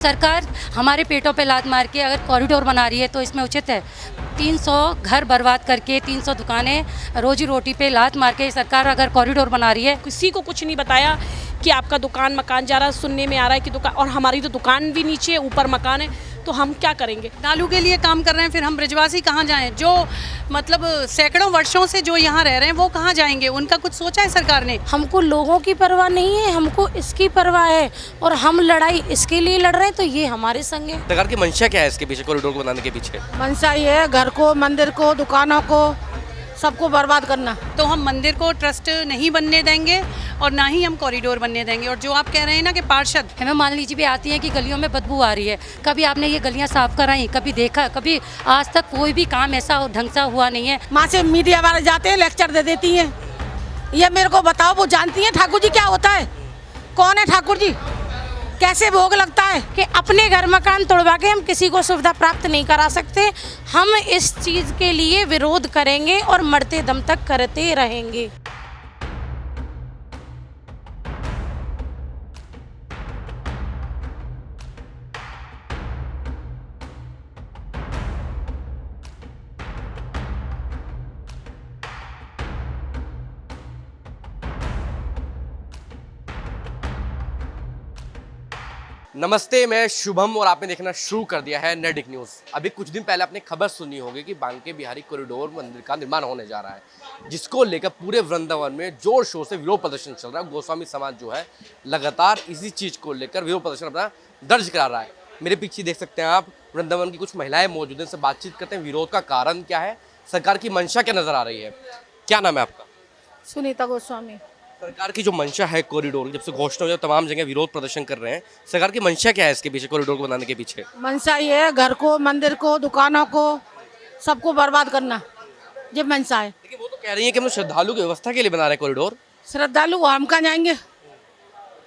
सरकार हमारे पेटों पे लात मार के अगर कॉरिडोर बना रही है तो इसमें उचित है। 300 घर बर्बाद करके 300 दुकानें रोजी रोटी पे लात मार के सरकार अगर कॉरिडोर बना रही है। किसी को कुछ नहीं बताया कि आपका दुकान मकान जा रहा है। सुनने में आ रहा है कि दुकान, और हमारी तो दुकान भी नीचे है, ऊपर मकान है, तो हम क्या करेंगे? नालू के लिए काम कर रहे हैं, फिर हम ब्रजवासी कहाँ जाएं? जो मतलब सैकड़ों वर्षों से जो यहाँ रह रहे हैं वो कहाँ जाएंगे? उनका कुछ सोचा है सरकार ने? हमको लोगों की परवाह नहीं है, हमको इसकी परवाह है और हम लड़ाई इसके लिए लड़ रहे हैं, तो ये हमारे संग है। सरकार की मंशा क्या है इसके पीछे, कॉरिडोर को बनाने के पीछे? मंशा ये है घर को, मंदिर को, दुकानों को, सबको बर्बाद करना। तो हम मंदिर को ट्रस्ट नहीं बनने देंगे और ना ही हम कॉरिडोर बनने देंगे। और जो आप कह रहे हैं ना कि पार्षद हमें मान लीजिए भी आती है कि गलियों में बदबू आ रही है, कभी आपने ये गलियां साफ कराई, कभी देखा, कभी आज तक कोई भी काम ऐसा ढंग से हुआ नहीं है। माँ से मीडिया वाले जाते हैं, लेक्चर दे देती हैं। ये मेरे को बताओ, वो जानती हैं ठाकुर जी क्या होता है? कौन है ठाकुर जी? कैसे भोग लगता है? कि अपने घर मकान तोड़वा के हम किसी को सुविधा प्राप्त नहीं करा सकते। हम इस चीज़ के लिए विरोध करेंगे और मरते दम तक करते रहेंगे। नमस्ते, मैं शुभम और आपने देखना शुरू कर दिया है नेडिक न्यूज़। अभी कुछ दिन पहले आपने खबर सुनी होगी कि बांके बिहारी कॉरिडोर मंदिर का निर्माण होने जा रहा है, जिसको लेकर पूरे वृंदावन में जोर शोर से विरोध प्रदर्शन चल रहा है। गोस्वामी समाज जो है लगातार इसी चीज़ को लेकर विरोध प्रदर्शन अपना दर्ज करा रहा है। मेरे पीछे देख सकते हैं आप, वृंदावन की कुछ महिलाएं मौजूद हैं, से बातचीत करते हैं। विरोध का कारण क्या है, सरकार की मंशा क्या नजर आ रही है? क्या नाम है आपका? सुनीता गोस्वामी। सरकार की जो मंशा है कॉरिडोर, जब से घोषणा हुई तमाम जगह विरोध प्रदर्शन कर रहे हैं, सरकार की मंशा क्या है इसके पीछे, कॉरिडोर को बनाने के पीछे? मंशा ये है घर को, मंदिर को, दुकानों को, सबको बर्बाद करना। ये मंशा है। लेकिन वो तो कह रही है कि हम श्रद्धालु की व्यवस्था के लिए बना रहे हैं कॉरिडोर। श्रद्धालु हम कहाँ जाएंगे?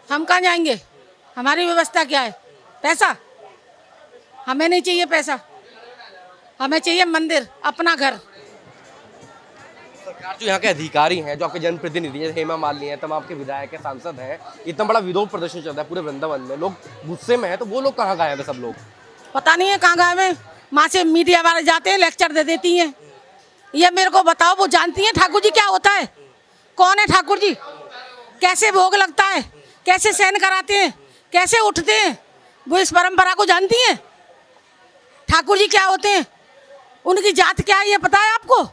हम कहाँ जाएंगे? हमारी व्यवस्था क्या है? पैसा? हमें नहीं चाहिए पैसा, हमें चाहिए मंदिर, अपना घर। सरकार जो यहाँ के अधिकारी हैं, जो आपके जनप्रतिनिधि हैं, हेमा मालिनी है, तमाम आपके विधायक है, सांसद हैं, इतना बड़ा विरोध प्रदर्शन चल रहा है पूरे वृंदावन में, लोग गुस्से में हैं, तो वो लोग कहाँ गायब है? सब लोग पता नहीं है कहाँ गायब है। माँ से मीडिया वाले जाते हैं, लेक्चर दे देती हैं। ये मेरे को बताओ, वो जानती हैं ठाकुर जी क्या होता है? कौन है ठाकुर जी? कैसे भोग लगता है? कैसे सहन कराते हैं? कैसे उठते हैं? वो इस परंपरा को जानती हैं? ठाकुर जी क्या होते हैं? उनकी जात क्या है ये पता है आपको?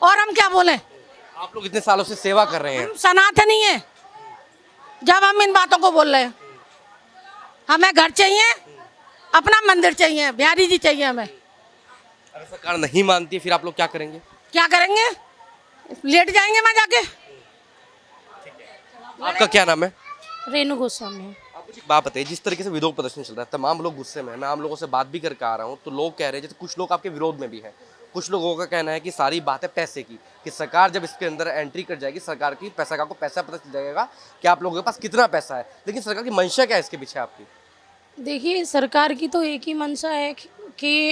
और हम क्या बोले? आप लोग इतने सालों से सेवा कर रहे हैं। हम सनातनी है, जब हम इन बातों को बोल रहे हैं। हमें घर चाहिए, अपना मंदिर चाहिए, बिहारी जी चाहिए हमें। अगर सरकार नहीं मानती है, फिर आप लोग क्या करेंगे? क्या करेंगे? लेट जाएंगे मैं जाके। आपका क्या नाम है? रेणु गोस्वामी। आप मुझे एक बात बताइए, जिस तरीके से विरोध प्रदर्शन चल रहा है, तमाम लोग गुस्से में हैं, मैं आम लोगों से बात भी करके आ रहा हूँ, तो लोग कह रहे हैं, जैसे कुछ लोग आपके विरोध में भी हैं, कुछ लोगों का कहना है कि सारी बात है पैसे की, कि सरकार जब इसके अंदर एंट्री कर जाएगी, सरकार की पैसा का को पैसा पता चल जाएगा कि आप लोगों के पास कितना पैसा है। लेकिन सरकार की मंशा क्या है इसके पीछे आपकी? देखिए, सरकार की तो एक ही मंशा है कि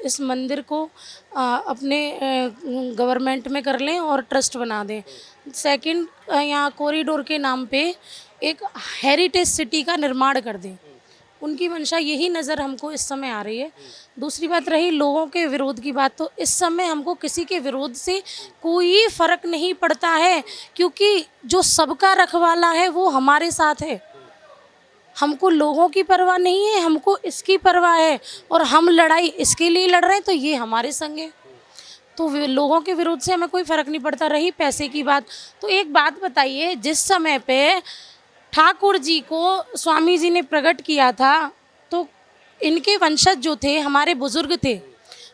इस मंदिर को अपने गवर्नमेंट में कर लें और ट्रस्ट बना दें। सेकंड, यहाँ कॉरिडोर के नाम पे एक हेरिटेज सिटी का निर्माण कर दें। उनकी मंशा यही नज़र हमको इस समय आ रही है। दूसरी बात रही लोगों के विरोध की बात, तो इस समय हमको किसी के विरोध से कोई फ़र्क नहीं पड़ता है, क्योंकि जो सबका रखवाला है वो हमारे साथ है। हमको लोगों की परवाह नहीं है, हमको इसकी परवाह है और हम लड़ाई इसके लिए लड़ रहे हैं, तो ये हमारे संग है। तो लोगों के विरोध से हमें कोई फ़र्क नहीं पड़ता। रही पैसे की बात, तो एक बात बताइए, जिस समय पे ठाकुर जी को स्वामी जी ने प्रकट किया था, तो इनके वंशज जो थे, हमारे बुज़ुर्ग थे,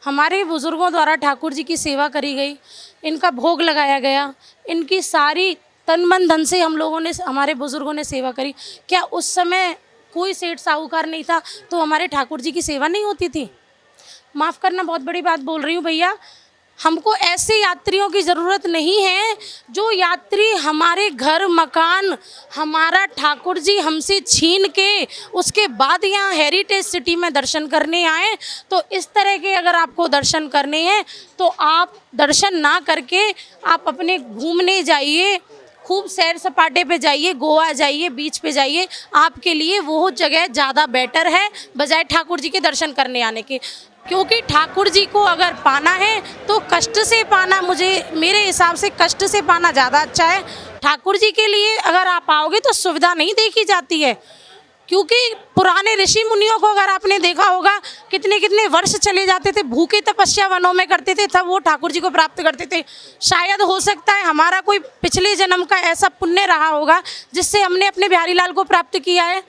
हमारे बुज़ुर्गों द्वारा ठाकुर जी की सेवा करी गई, इनका भोग लगाया गया, इनकी सारी तन मन धन से हम लोगों ने, हमारे बुज़ुर्गों ने सेवा करी। क्या उस समय कोई सेठ साहूकार नहीं था तो हमारे ठाकुर जी की सेवा नहीं होती थी? माफ़ करना, बहुत बड़ी बात बोल रही हूँ भैया। हमको ऐसे यात्रियों की ज़रूरत नहीं है जो यात्री हमारे घर मकान, हमारा ठाकुर जी हमसे छीन के उसके बाद यहाँ हेरिटेज सिटी में दर्शन करने आए। तो इस तरह के अगर आपको दर्शन करने हैं तो आप दर्शन ना करके आप अपने घूमने जाइए, खूब सैर सपाटे पे जाइए, गोवा जाइए, बीच पे जाइए, आपके लिए वो जगह ज़्यादा बेटर है बजाय ठाकुर जी के दर्शन करने आने के। क्योंकि ठाकुर जी को अगर पाना है तो कष्ट से पाना, मेरे हिसाब से कष्ट से पाना ज़्यादा अच्छा है। ठाकुर जी के लिए अगर आप आओगे तो सुविधा नहीं देखी जाती है, क्योंकि पुराने ऋषि मुनियों को अगर आपने देखा होगा कितने कितने वर्ष चले जाते थे, भूखे तपस्या वनों में करते थे, तब वो ठाकुर जी को प्राप्त करते थे। शायद हो सकता है हमारा कोई पिछले जन्म का ऐसा पुण्य रहा होगा जिससे हमने अपने बिहारी लाल को प्राप्त किया है।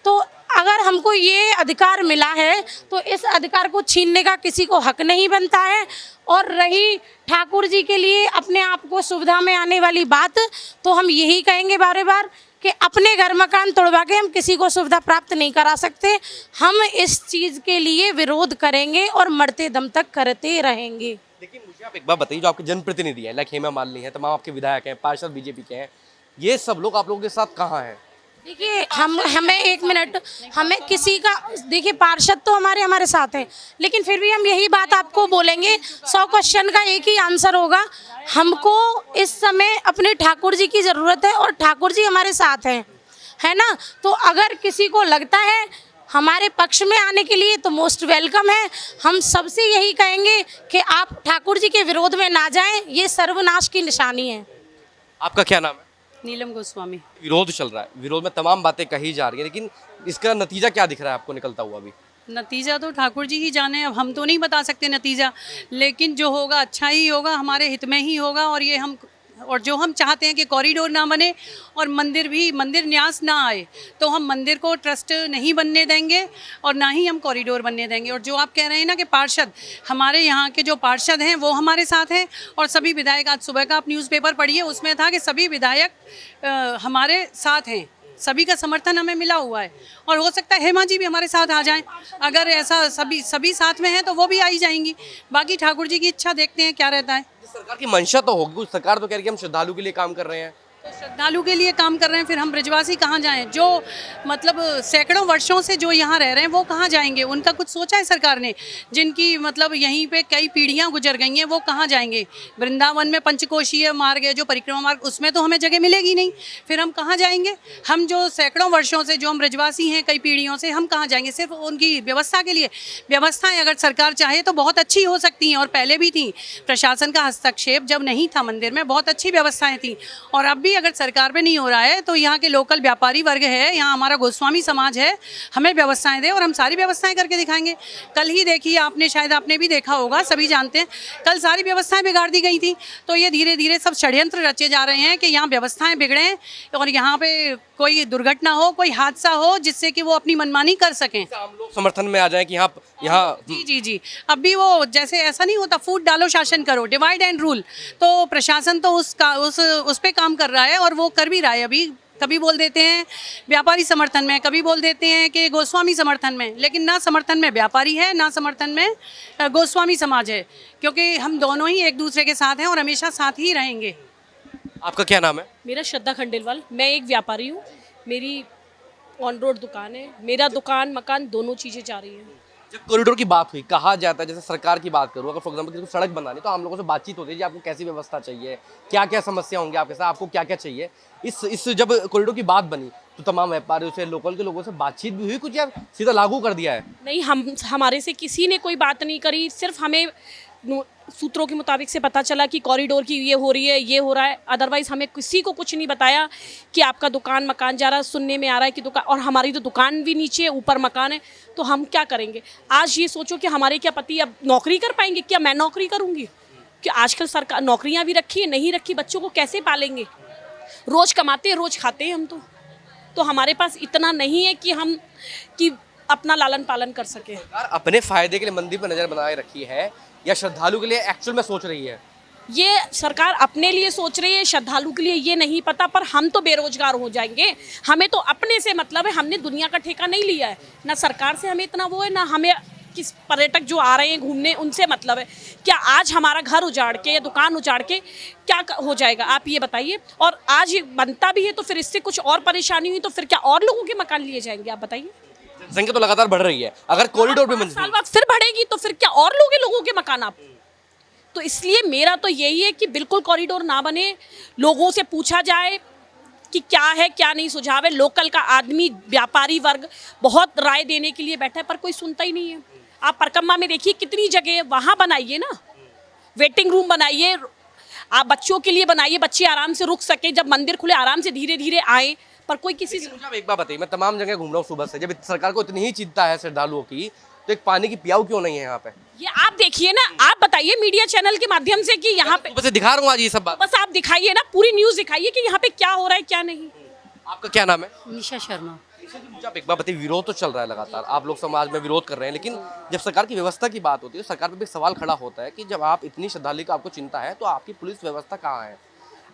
तो अगर हमको ये अधिकार मिला है तो इस अधिकार को छीनने का किसी को हक नहीं बनता है। और रही ठाकुर जी के लिए अपने आप को सुविधा में आने वाली बात, तो हम यही कहेंगे बार बार कि अपने घर मकान तोड़वा के हम किसी को सुविधा प्राप्त नहीं करा सकते। हम इस चीज़ के लिए विरोध करेंगे और मरते दम तक करते रहेंगे। देखिए मुझे आप एक बात बताइए, जो आपके जनप्रतिनिधि हैं, लाइक हेमा मालिनी है, तमाम आपके विधायक हैं, पार्षद बीजेपी के हैं, ये सब लोग आप लोगों के साथ कहाँ हैं? देखिए हमें एक मिनट, हमें किसी का, देखिए पार्षद तो हमारे साथ हैं, लेकिन फिर भी हम यही बात आपको बोलेंगे, 100 क्वेश्चन का एक ही आंसर होगा। हमको इस समय अपने ठाकुर जी की ज़रूरत है और ठाकुर जी हमारे साथ हैं, है ना। तो अगर किसी को लगता है हमारे पक्ष में आने के लिए तो मोस्ट वेलकम है। हम सबसे यही कहेंगे कि आप ठाकुर जी के विरोध में ना जाएं, ये सर्वनाश की निशानी है। आपका क्या नाम है? नीलम गोस्वामी। विरोध चल रहा है, विरोध में तमाम बातें कही जा रही है, लेकिन इसका नतीजा क्या दिख रहा है आपको निकलता हुआ अभी? नतीजा तो ठाकुर जी ही जाने, अब हम तो नहीं बता सकते नतीजा, लेकिन जो होगा अच्छा ही होगा, हमारे हित में ही होगा। और जो हम चाहते हैं कि कॉरिडोर ना बने और मंदिर न्यास ना आए, तो हम मंदिर को ट्रस्ट नहीं बनने देंगे और ना ही हम कॉरिडोर बनने देंगे। और जो आप कह रहे हैं ना कि पार्षद, हमारे यहाँ के जो पार्षद हैं वो हमारे साथ हैं और सभी विधायक, आज सुबह का आप न्यूज़पेपर पढ़िए, उसमें था कि सभी विधायक हमारे साथ हैं, सभी का समर्थन हमें मिला हुआ है। और हो सकता है हेमा जी भी हमारे साथ आ जाएं, अगर ऐसा सभी साथ में हैं तो वो भी आई जाएंगी। बाकी ठाकुर जी की इच्छा, देखते हैं क्या रहता है। सरकार की मंशा तो होगी, कुछ सरकार तो कह रही है हम श्रद्धालु के लिए काम कर रहे हैं। श्रद्धालु के लिए काम कर रहे हैं, फिर हम ब्रजवासी कहाँ जाएं? जो मतलब सैकड़ों वर्षों से जो यहाँ रह रहे हैं वो कहाँ जाएंगे? उनका कुछ सोचा है सरकार ने? जिनकी मतलब यहीं पे कई पीढ़ियाँ गुजर गई हैं वो कहाँ जाएंगे? वृंदावन में पंचकोशीय मार्ग है, जो परिक्रमा मार्ग, उसमें तो हमें जगह मिलेगी नहीं, फिर हम कहाँ जाएंगे? हम जो सैकड़ों वर्षों से जो हम ब्रजवासी हैं, कई पीढ़ियों से, हम कहाँ जाएंगे? सिर्फ उनकी व्यवस्था के लिए। व्यवस्थाएँ अगर सरकार चाहे तो बहुत अच्छी हो सकती हैं, और पहले भी थी। प्रशासन का हस्तक्षेप जब नहीं था मंदिर में, बहुत अच्छी व्यवस्थाएँ थी। और अब भी अगर सरकार पे नहीं हो रहा है तो यहाँ के लोकल व्यापारी वर्ग है, यहाँ हमारा गोस्वामी समाज है, हमें व्यवस्थाएं दे और हम सारी व्यवस्थाएं करके दिखाएंगे। कल ही देखिए आपने, शायद आपने भी देखा होगा, सभी जानते हैं, कल सारी व्यवस्थाएं बिगाड़ दी गई थी। तो ये धीरे धीरे सब षड्यंत्र रचे जा रहे हैं कि यहाँ व्यवस्थाएं बिगड़ें और यहाँ पे कोई दुर्घटना हो, कोई हादसा हो, जिससे कि वो अपनी मनमानी कर सकें। हम लोग समर्थन में आ जाए कि यहाँ जी। अब भी वो जैसे ऐसा नहीं होता, फूट डालो शासन करो, डिवाइड एंड रूल, तो प्रशासन तो उस पे काम कर रहा है और वो कर भी रहा है। अभी कभी बोल देते हैं व्यापारी समर्थन में, कभी बोल देते हैं कि गोस्वामी समर्थन में, लेकिन ना समर्थन में व्यापारी है, ना समर्थन में गोस्वामी समाज है, क्योंकि हम दोनों ही एक दूसरे के साथ हैं और हमेशा साथ ही रहेंगे। आपका क्या नाम है? मेरा श्रद्धा खंडेलवाल, मैं एक व्यापारी हूँ, मेरी ऑन रोड दुकान है, मेरा दुकान मकान दोनों चीज़ें जा रही हैं। जब कॉरिडोर की बात हुई, कहा जाता है, जैसे सरकार की बात करूँ, अगर फॉर एग्जाम्पल किसी को सड़क बनानी, तो हम लोगों से बातचीत होती है जी आपको कैसी व्यवस्था चाहिए, क्या क्या समस्या होंगी आपके साथ, आपको क्या क्या चाहिए। इस जब कॉरिडोर की बात बनी तो तमाम व्यापारियों से, लोकल के लोगों से बातचीत भी हुई कुछ, या सीधा लागू कर दिया है? नहीं, हमारे से किसी ने कोई बात नहीं करी, सिर्फ हमें सूत्रों के मुताबिक से पता चला कि कॉरिडोर की ये हो रही है, ये हो रहा है। अदरवाइज़ हमें किसी को कुछ नहीं बताया कि आपका दुकान मकान जा रहा है। सुनने में आ रहा है कि दुकान, और हमारी तो दुकान भी नीचे है, ऊपर मकान है, तो हम क्या करेंगे? आज ये सोचो कि हमारे क्या पति अब नौकरी कर पाएंगे? क्या मैं नौकरी करूँगी? कि आजकल सरकार नौकरियाँ भी रखी है, नहीं रखी, बच्चों को कैसे पालेंगे? रोज़ कमाते हैं, रोज़ खाते हैं हम तो हमारे पास इतना नहीं है कि अपना लालन पालन कर सके। सरकार अपने फायदे के लिए मंदिर पर नजर बनाए रखी है या श्रद्धालु के लिए एक्चुअल में सोच रही है? ये सरकार अपने लिए सोच रही है, श्रद्धालु के लिए ये नहीं पता। पर हम तो बेरोजगार हो जाएंगे, हमें तो अपने से मतलब है, हमने दुनिया का ठेका नहीं लिया है, ना सरकार से हमें इतना वो है, ना हमें किस पर्यटक जो आ रहे हैं घूमने उनसे मतलब है। क्या आज हमारा घर उजाड़ के या दुकान उजाड़ के क्या हो जाएगा, आप ये बताइए? और आज ये बनता भी है तो फिर इससे कुछ और परेशानी हुई तो फिर क्या और लोगों के मकान लिए जाएंगे, आप बताइए? जनसंख्या तो लगातार बढ़ रही है, अगर कॉरिडोर पे साल बाद फिर बढ़ेगी तो फिर क्या और लोगों के मकान आप? तो इसलिए मेरा तो यही है कि बिल्कुल कॉरिडोर ना बने, लोगों से पूछा जाए, कि क्या है क्या नहीं सुझाव है। लोकल का आदमी, व्यापारी वर्ग बहुत राय देने के लिए बैठा है, पर कोई सुनता ही नहीं है। आप परकम्मा में देखिए कितनी जगह है, वहाँ बनाइए ना, वेटिंग रूम बनाइए, आप बच्चों के लिए बनाइए, बच्चे आराम से रुक सके, जब मंदिर खुले आराम से धीरे धीरे आए। पर कोई किसी से मुझे आप एक बात बताइए, मैं तमाम जगह घूम रहा हूँ सुबह से, जब सरकार को इतनी ही चिंता है श्रद्धालुओं की, तो एक पानी की पियाऊ क्यों नहीं है यहाँ पे? ये आप देखिए ना, आप बताइए मीडिया चैनल के माध्यम से कि यहाँ पे, सुबह से दिखा रहा हूँ आज ये सब बात। बस आप दिखाइए ना, पूरी न्यूज़ दिखाइए कि यहाँ पे क्या हो रहा है क्या नहीं। आपका क्या नाम है? निशा शर्मा। मुझे आप एक बात बताइए, विरोध तो चल रहा है लगातार, आप लोग समाज में विरोध कर रहे हैं, लेकिन जब सरकार की व्यवस्था की बात होती है, सरकार पर भी एक सवाल खड़ा होता है कि जब आप इतनी श्रद्धालु का आपको चिंता है, तो आपकी पुलिस व्यवस्था कहाँ है?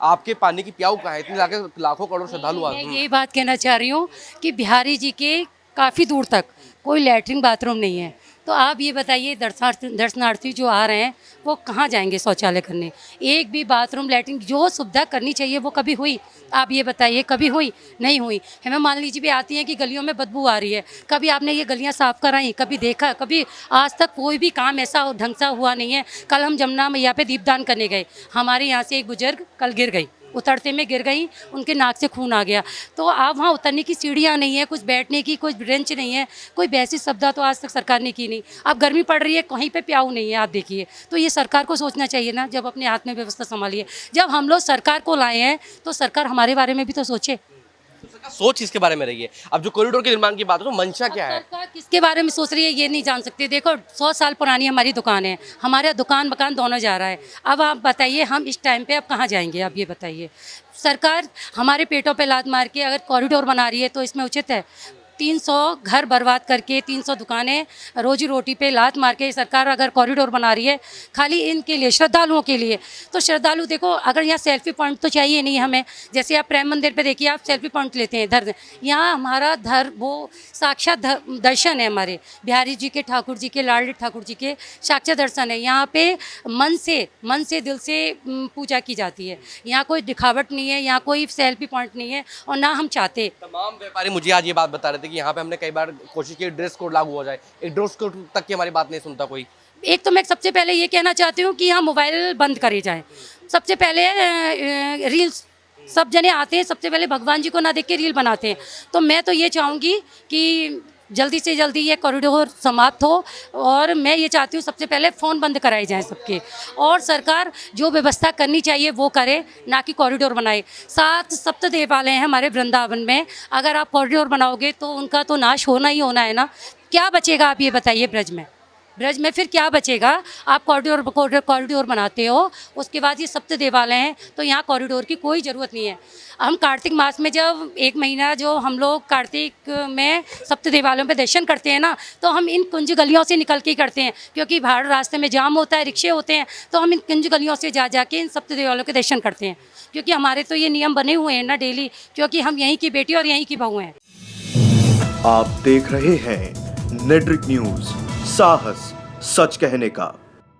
आपके पानी की प्याऊ कहाँ है? इतने लाखों करोड़ श्रद्धालु मैं यही बात कहना चाह रही हूँ कि बिहारी जी के काफ़ी दूर तक कोई लैट्रिन बाथरूम नहीं है। तो आप ये बताइए, दर्शनार्थी जो आ रहे हैं वो कहाँ जाएंगे शौचालय करने? एक भी बाथरूम लैट्रिन जो सुविधा करनी चाहिए वो कभी हुई? आप ये बताइए, कभी हुई? नहीं हुई। हमें मान लीजिए भी आती है कि गलियों में बदबू आ रही है, कभी आपने ये गलियां साफ कराई? कभी देखा? कभी आज तक कोई भी काम ऐसा ढंग से हुआ नहीं है। कल हम जमुना मैया पे दीपदान करने गए, हमारे यहाँ से एक बुजुर्ग कल गिर गई, उतरते में गिर गई, उनके नाक से खून आ गया। तो आप वहाँ उतरने की सीढ़ियाँ नहीं है, कुछ बैठने की कोई बेंच नहीं है, कोई वैसी सुविधा तो आज तक सरकार ने की नहीं। अब गर्मी पड़ रही है, कहीं पे प्याऊ नहीं है, आप देखिए। तो ये सरकार को सोचना चाहिए ना, जब अपने हाथ में व्यवस्था संभालिए। जब हम लोग सरकार को लाए हैं तो सरकार हमारे बारे में भी तो सोचे। सरकार सोच इसके बारे में रही है। अब जो कॉरिडोर के निर्माण की बात है, तो मंशा क्या है? सरकार किसके बारे में सोच रही है ये नहीं जान सकती। देखो 100 साल पुरानी हमारी दुकान है, हमारा दुकान मकान दोनों जा रहा है। अब आप बताइए हम इस टाइम पे अब कहाँ जाएंगे? आप ये बताइए। सरकार हमारे पेटों पे लात मार के अगर कॉरिडोर बना रही है तो इसमें उचित है? 300 घर बर्बाद करके, 300 दुकानें रोजी रोटी पे लात मार के सरकार अगर कॉरिडोर बना रही है खाली इनके लिए, श्रद्धालुओं के लिए, तो श्रद्धालु देखो, अगर यहाँ सेल्फी पॉइंट तो चाहिए नहीं हमें। जैसे आप प्रेम मंदिर पे देखिए, आप सेल्फी पॉइंट लेते हैं इधर, यहाँ हमारा वो साक्षात दर्शन है हमारे बिहारी जी के, ठाकुर जी के, लाडली ठाकुर जी के साक्षात दर्शन है। यहाँ पे मन से दिल से पूजा की जाती है। यहाँ कोई दिखावट नहीं है, यहाँ कोई सेल्फी पॉइंट नहीं है, और ना हम चाहते। तमाम व्यापारी मुझे आज ये बात बता रहे थे कि यहाँ पे हमने कई बार कोशिश की ड्रेस कोड लागू हो जाए, एक ड्रेस कोड तक की हमारी बात नहीं सुनता कोई। एक तो मैं सबसे पहले ये कहना चाहती हूँ कि यहाँ मोबाइल बंद करे जाए। सबसे पहले रील्स, सब जने आते हैं सबसे पहले भगवान जी को ना देख के रील बनाते हैं। तो मैं तो ये चाहूँगी कि जल्दी से जल्दी ये कॉरिडोर समाप्त हो, और मैं ये चाहती हूँ सबसे पहले फ़ोन बंद कराए जाएं सबके, और सरकार जो व्यवस्था करनी चाहिए वो करे, ना कि कॉरिडोर बनाए। 7 सप्त देवालय हैं हमारे वृंदावन में, अगर आप कॉरिडोर बनाओगे तो उनका तो नाश होना ही होना है ना। क्या बचेगा आप ये बताइए? ब्रज में फिर क्या बचेगा? आप कॉरिडोर बनाते हो, उसके बाद ये सप्त देवालय हैं, तो यहाँ कॉरिडोर की कोई ज़रूरत नहीं है। हम कार्तिक मास में जब 1 महीना जो हम लोग कार्तिक में सप्त देवालयों पे दर्शन करते हैं ना, तो हम इन कुंज गलियों से निकल के ही करते हैं, क्योंकि बाहर रास्ते में जाम होता है, रिक्शे होते हैं, तो हम इन कुंज गलियों से जा के इन सप्त देवालयों के दर्शन करते हैं, क्योंकि हमारे तो ये नियम बने हुए हैं ना डेली, क्योंकि हम यहीं की बेटी और यहीं की बहू हैं। आप देख रहे हैं नेट्रिक न्यूज, साहस सच कहने का।